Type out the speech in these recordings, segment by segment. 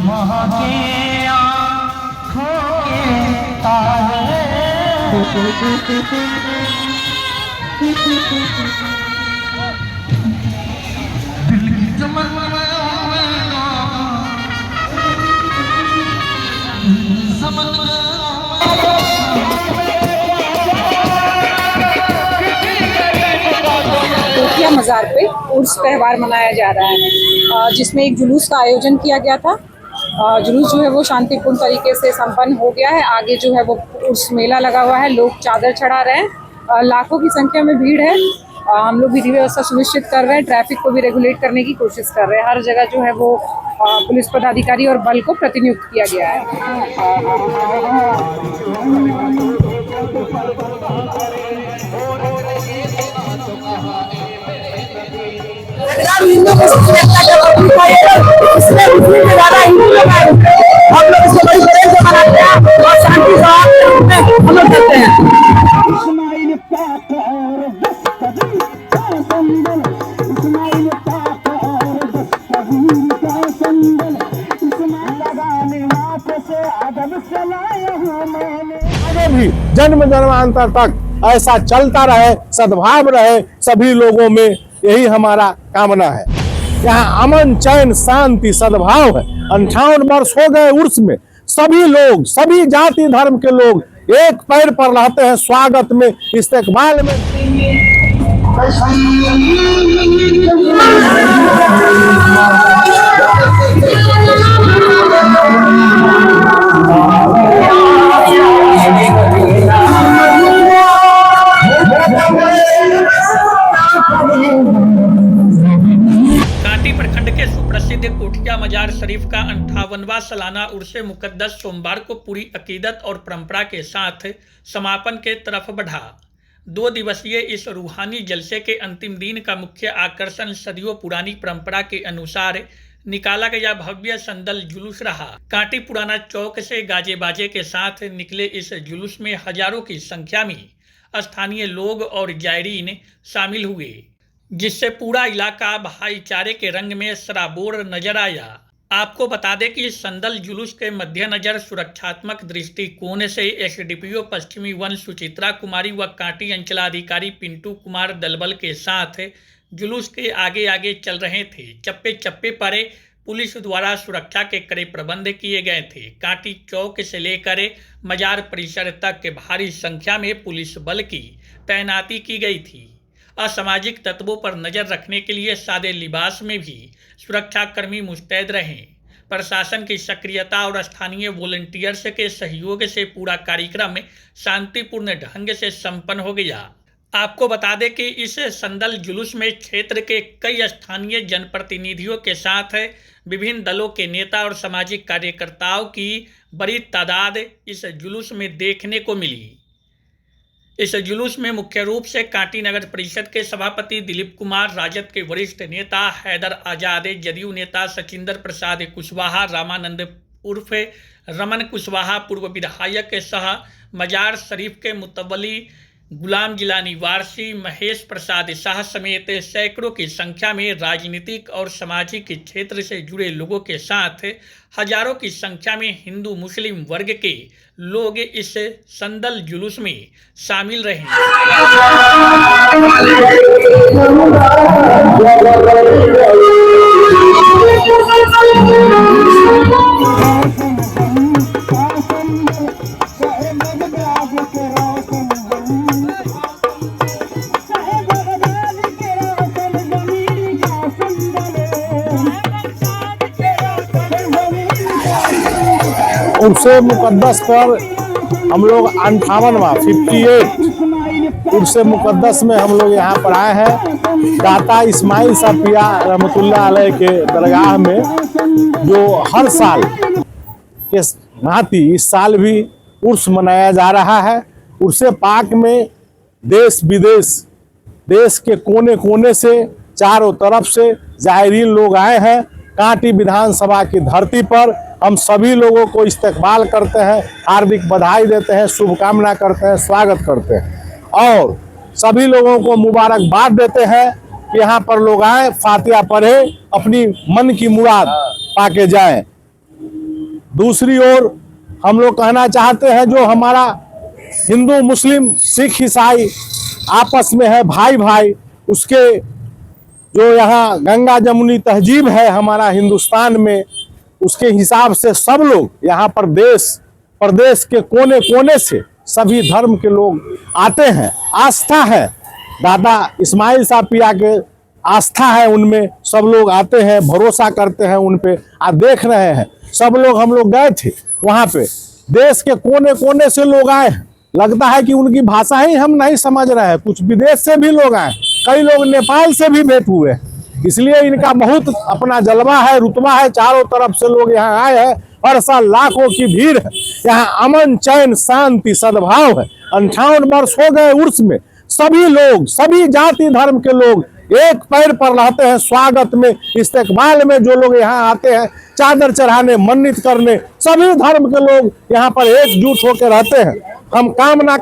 महके आँखों के तारे, दिल की चमन समझ कोठिया मज़ार पे उर्स त्यौहार मनाया जा रहा है, जिसमें एक जुलूस का आयोजन किया गया था। जुलूस जो है वो शांतिपूर्ण तरीके से संपन्न हो गया है। आगे जो है वो उर्स मेला लगा हुआ है, लोग चादर चढ़ा रहे हैं, लाखों की संख्या में भीड़ है। हम लोग विधि व्यवस्था सुनिश्चित कर रहे हैं, ट्रैफिक को भी रेगुलेट करने की कोशिश कर रहे हैं। हर जगह जो है वो पुलिस पदाधिकारी और बल को प्रतिनियुक्त किया गया है। हम लोग इसको बड़ी प्रेम से मनाते हैं और शांति से हम लोग करते हैं। आगे भी जन्म जन्मांतर तक ऐसा चलता रहे, सद्भाव रहे सभी लोगों में, यही हमारा कामना है। यहाँ अमन चैन शांति सद्भाव है। 58 वर्ष हो गए उर्स में, सभी लोग सभी जाति धर्म के लोग एक पैर पर रहते हैं, स्वागत में इस्तकबाल में। कांटी प्रखंड के सुप्रसिद्ध कोठिया मजार शरीफ का 58वां सालाना उर्से मुकद्दस सोमवार को पूरी अकीदत और परंपरा के साथ समापन के तरफ बढ़ा। 2 दिवसीय इस रूहानी जलसे के अंतिम दिन का मुख्य आकर्षण सदियों पुरानी परंपरा के अनुसार निकाला गया भव्य संदल जुलूस रहा। कांटी पुराना चौक से गाजे बाजे के साथ निकले इस जुलूस में हजारों की संख्या में स्थानीय लोग और जायरीन शामिल हुए, जिससे पूरा इलाका भाईचारे के रंग में सराबोर नजर आया। आपको बता दें कि संदल जुलूस के मद्देनजर सुरक्षात्मक दृष्टिकोण से एसडीपीओ पश्चिमी वन सुचित्रा कुमारी व कांटी अंचलाधिकारी पिंटू कुमार दलबल के साथ जुलूस के आगे आगे चल रहे थे। चप्पे चप्पे पर पुलिस द्वारा सुरक्षा के कड़े प्रबंध किए गए थे। कांटी चौक से लेकर मजार परिसर तक के भारी संख्या में पुलिस बल की तैनाती की गई थी। असामाजिक तत्वों पर नजर रखने के लिए सादे लिबास में भी सुरक्षाकर्मी मुस्तैद रहे। प्रशासन की सक्रियता और स्थानीय वॉलंटियर्स के सहयोग से पूरा कार्यक्रम शांतिपूर्ण ढंग से संपन्न हो गया। आपको बता दें कि इस संदल जुलूस में क्षेत्र के कई स्थानीय जनप्रतिनिधियों के साथ विभिन्न दलों के नेता और सामाजिक कार्यकर्ताओं की बड़ी तादाद इस जुलूस में देखने को मिली। इस जुलूस में मुख्य रूप से कांटी नगर परिषद के सभापति दिलीप कुमार, राजद के वरिष्ठ नेता हैदर आजाद, जदयू नेता सचिंदर प्रसाद कुशवाहा, रामानंद उर्फ रमन कुशवाहा, पूर्व विधायक सह मजार शरीफ के मुतवली गुलाम जिलानी वारसी, महेश प्रसाद शाह समेत सैकड़ों की संख्या में राजनीतिक और सामाजिक क्षेत्र से जुड़े लोगों के साथ हजारों की संख्या में हिंदू मुस्लिम वर्ग के लोग इस संदल जुलूस में शामिल रहे। उर्से मुकद्दस पर हम लोग 58 उर्से मुकद्दस में हम लोग यहाँ पर आए हैं। दाता इस्माइल साफिया रहमतुल्लाह अलैह के दरगाह में, जो हर साल के भांति इस साल भी उर्स मनाया जा रहा है। उर्से पाक में देश विदेश, देश के कोने कोने से, चारों तरफ से जायरीन लोग आए हैं। कांटी विधानसभा की धरती पर हम सभी लोगों को इस्तकबाल करते हैं, हार्दिक बधाई देते हैं, शुभकामना करते हैं, स्वागत करते हैं और सभी लोगों को मुबारकबाद देते हैं कि यहाँ पर लोग आए, फातिहा पढ़े, अपनी मन की मुराद पाके जाएं। दूसरी ओर हम लोग कहना चाहते हैं जो हमारा हिंदू मुस्लिम सिख ईसाई आपस में है भाई भाई, उसके जो यहाँ गंगा जमुनी तहजीब है हमारा हिंदुस्तान में, उसके हिसाब से सब लोग यहाँ पर देश प्रदेश के कोने कोने से सभी धर्म के लोग आते हैं। आस्था है दादा इस्माइल साहब पिया के, आस्था है उनमें, सब लोग आते हैं, भरोसा करते हैं उन पे। आप देख रहे हैं सब लोग, हम लोग गए थे वहाँ पे, देश के कोने कोने से लोग आए हैं। लगता है कि उनकी भाषा ही हम नहीं समझ रहे हैं, कुछ विदेश से भी लोग आए, कई लोग नेपाल से भी भेंट हुए, इसलिए इनका बहुत अपना जलवा है, रुतबा है, चारों तरफ से लोग यहाँ आए हैं। हर साल लाखों की भीड़ है, यहाँ अमन चैन शांति सद्भाव है। 58 वर्ष हो गए उर्स में, सभी लोग सभी जाति धर्म के लोग एक पैर पर रहते हैं स्वागत में, इस्तेकबाल में। जो लोग यहाँ आते हैं चादर चढ़ाने, मन्नत करने, सभी धर्म के लोग यहाँ पर एकजुट होकर रहते हैं। हम कामना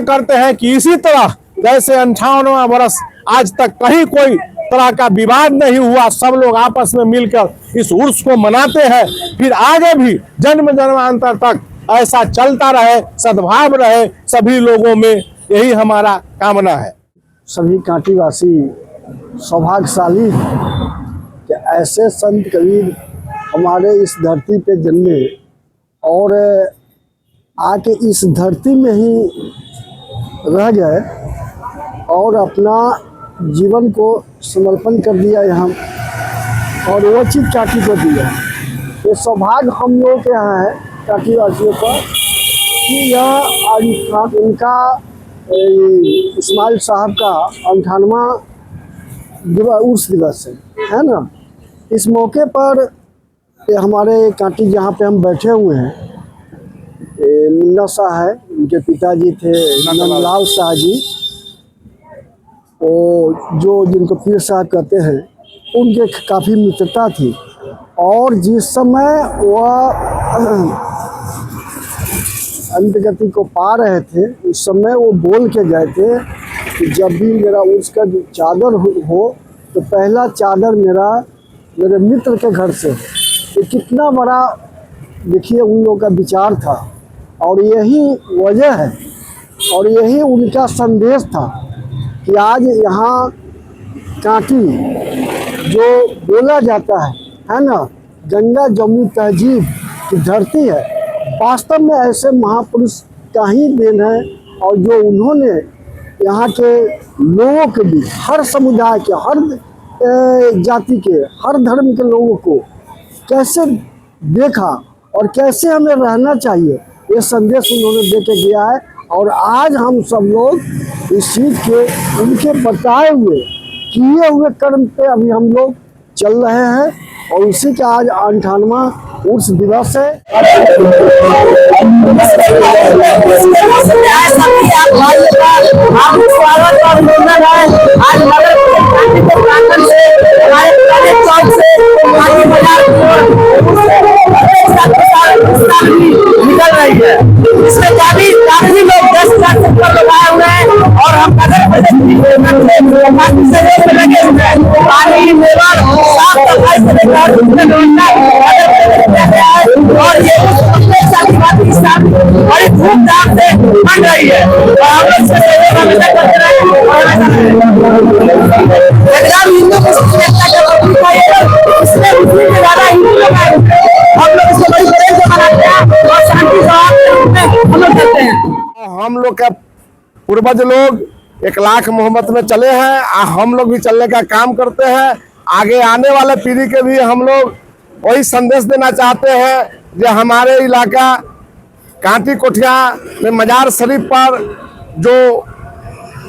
करते हैं कि इसी तरह जैसे 58वां वर्ष आज तक कहीं कोई तरह का विवाद नहीं हुआ, सब लोग आपस में मिलकर इस उर्स को मनाते हैं, फिर आगे भी जन्म जन्मांतर तक ऐसा चलता रहे, सद्भाव रहे सभी लोगों में, यही हमारा कामना है। सभी कांटीवासी सौभाग्यशाली कि ऐसे संत कबीर हमारे इस धरती पे जन्मे और आके इस धरती में ही रह गए और अपना जीवन को समर्पण कर दिया यहाँ, और वो चीज़ काटी को दिया। ये सौभाग्य हम लोग के यहाँ है काटीवासियों का कि यह उनका इस्माइल साहब का 58वां उर्स दिवस है ना। इस मौके पर हमारे काटी जहाँ पे हम बैठे हुए हैं, मुन्ना शाह है, उनके पिताजी थे नंदलाल शाह जी, और जो जिनको पीर साहब कहते हैं, उनके काफ़ी मित्रता थी। और जिस समय वह अंतगति को पा रहे थे, उस समय वो बोल के गए थे कि जब भी मेरा उसका जो चादर हो तो पहला चादर मेरे मित्र के घर से। ये कितना बड़ा देखिए उन लोगों का विचार था, और यही वजह है और यही उनका संदेश था कि आज यहाँ कांटी जो बोला जाता है ना, गंगा जमुनी तहजीब की धरती है, वास्तव में ऐसे महापुरुष का ही देन है। और जो उन्होंने यहाँ के लोगों के भी, हर समुदाय के, हर जाति के, हर धर्म के लोगों को कैसे देखा और कैसे हमें रहना चाहिए, ये संदेश उन्होंने दे के गया है। और आज हम सब लोग इस चीज़ के उनके बताए हुए किए हुए कर्म पे अभी हम लोग चल रहे हैं, और उसी का आज 58वां उर्स दिवस है। निकल रही है, इसमें काफी लोग 10,000 से ऊपर लोग आए हुए हैं, और हम लगे हुए हैं। पानी लेवल साफ सफाई से लेकर और ये बड़ी धूमधाम से बन रही है, और हम लोग इससे सहयोग हमेशा करते रहेंगे। हिंदू मुस्लिम इसमें मुस्लिम से ज्यादा हिंदू लोग आए हुए हैं, हम लोग इसको बड़ी प्रेम से मनाते हैं और शांति से हम लोग करते हैं। हम लोग का पूर्वज लोग 1 लाख मोहब्बत में चले हैं, हम लोग भी चलने का काम करते हैं। आगे आने वाले पीढ़ी के भी हम लोग वही संदेश देना चाहते हैं जो हमारे इलाका कांटी कोठिया में मजार शरीफ पर जो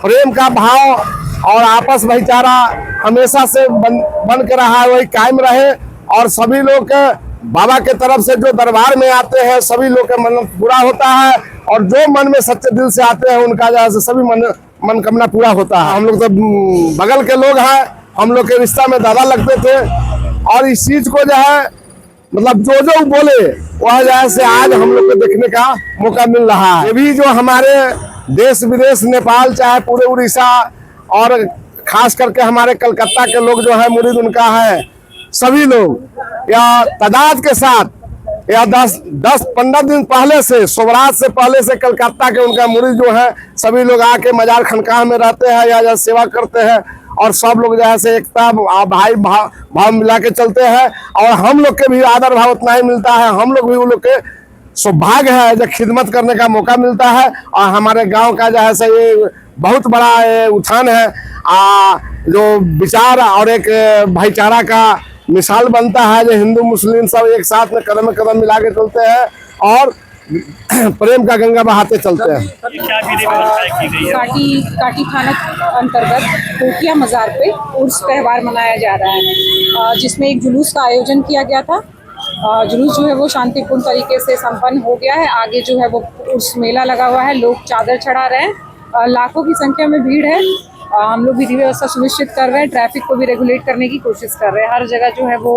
प्रेम का भाव और आपस भाईचारा हमेशा से बन के रहा है, वही कायम रहे। और सभी लोग के बाबा के तरफ से जो दरबार में आते हैं, सभी लोग का मन पूरा होता है, और जो मन में सच्चे दिल से आते हैं उनका जैसे सभी मनकामना पूरा होता है। हम लोग तो बगल के लोग हैं, हम लोग के रिश्ता में दादा लगते थे, और इस चीज को जो है मतलब जो बोले वह जैसे आज हम लोग को देखने का मौका मिल रहा है। ये भी जो हमारे देश विदेश, नेपाल चाहे पूरे उड़ीसा, और खास करके हमारे कलकत्ता के लोग जो है मुरीद उनका है, सभी लोग या तादाद के साथ या 10-15 दिन पहले से, शुभरात से पहले से कलकत्ता के उनका मुरीद जो है सभी लोग आके मजार खनकाह में रहते हैं या सेवा करते हैं और सब लोग जैसे एकता भाई भाव मिला के चलते हैं। और हम लोग के भी आदर भाव उतना ही मिलता है, हम लोग भी उन लोग के सौभाग्य है जब खिदमत करने का मौका मिलता है। और हमारे गांव का जो है से ये बहुत बड़ा उत्थान है जो विचार और एक भाईचारा का मिसाल बनता है, जो हिंदू मुस्लिम सब एक साथ में कदम मिला के चलते हैं और प्रेम का गंगा बहाते चलते हैं। काटी थाना अंतर्गत कोटिया मजार पे उर्स त्यौहार मनाया जा रहा है, जिसमें एक जुलूस का आयोजन किया गया था। जुलूस जो है वो शांतिपूर्ण तरीके से संपन्न हो गया है। आगे जो है वो उर्स मेला लगा हुआ है, लोग चादर चढ़ा रहे हैं, लाखों की संख्या में भीड़ है। हम लोग विधि व्यवस्था सुनिश्चित कर रहे हैं, ट्रैफिक को भी रेगुलेट करने की कोशिश कर रहे हैं। हर जगह जो है वो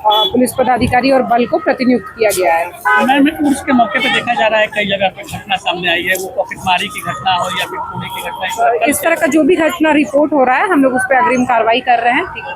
पुलिस पदाधिकारी और बल को प्रतिनियुक्त किया गया है। मैम, उर्स के मौके पे देखा जा रहा है कई जगह पे घटना सामने आई है, वो पॉकेटमारी की घटना हो या फिर खूनी की घटना, इस तरह का जो भी घटना रिपोर्ट हो रहा है हम लोग उस पर अग्रिम कार्रवाई कर रहे हैं। ठीक है,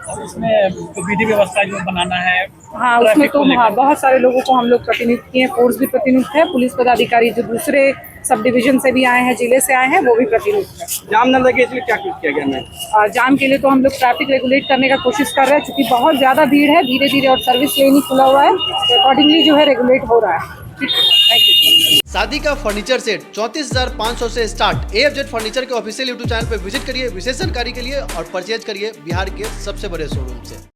और इसमें तो विधि व्यवस्था जो बनाना है, हाँ उसमें तो बहुत सारे लोगों को हम लोग प्रतिनियुक्त किए हैं, फोर्स भी प्रतिनियुक्त है, पुलिस पदाधिकारी जो दूसरे सब डिवीजन से भी आए हैं, जिले से आए हैं, वो भी प्रतिनियुक्त है। जाम न लगे इसलिए क्या कुछ किया गया मैम? जाम के लिए तो हम लोग ट्रैफिक रेगुलेट करने का कोशिश कर रहे हैं, क्योंकि बहुत ज़्यादा भीड़ है, धीरे धीरे और सर्विस लेन ही खुला हुआ है, तो अकॉर्डिंगली जो है रेगुलेट हो रहा है। ठीक है, थैंक यू। शादी का फर्नीचर सेट 34,500 से स्टार्ट। AFZ फर्नीचर के ऑफिशियल YouTube चैनल पर विजिट करिए विशेष जानकारी के लिए और परचेज करिए बिहार के सबसे बड़े शोरूम से।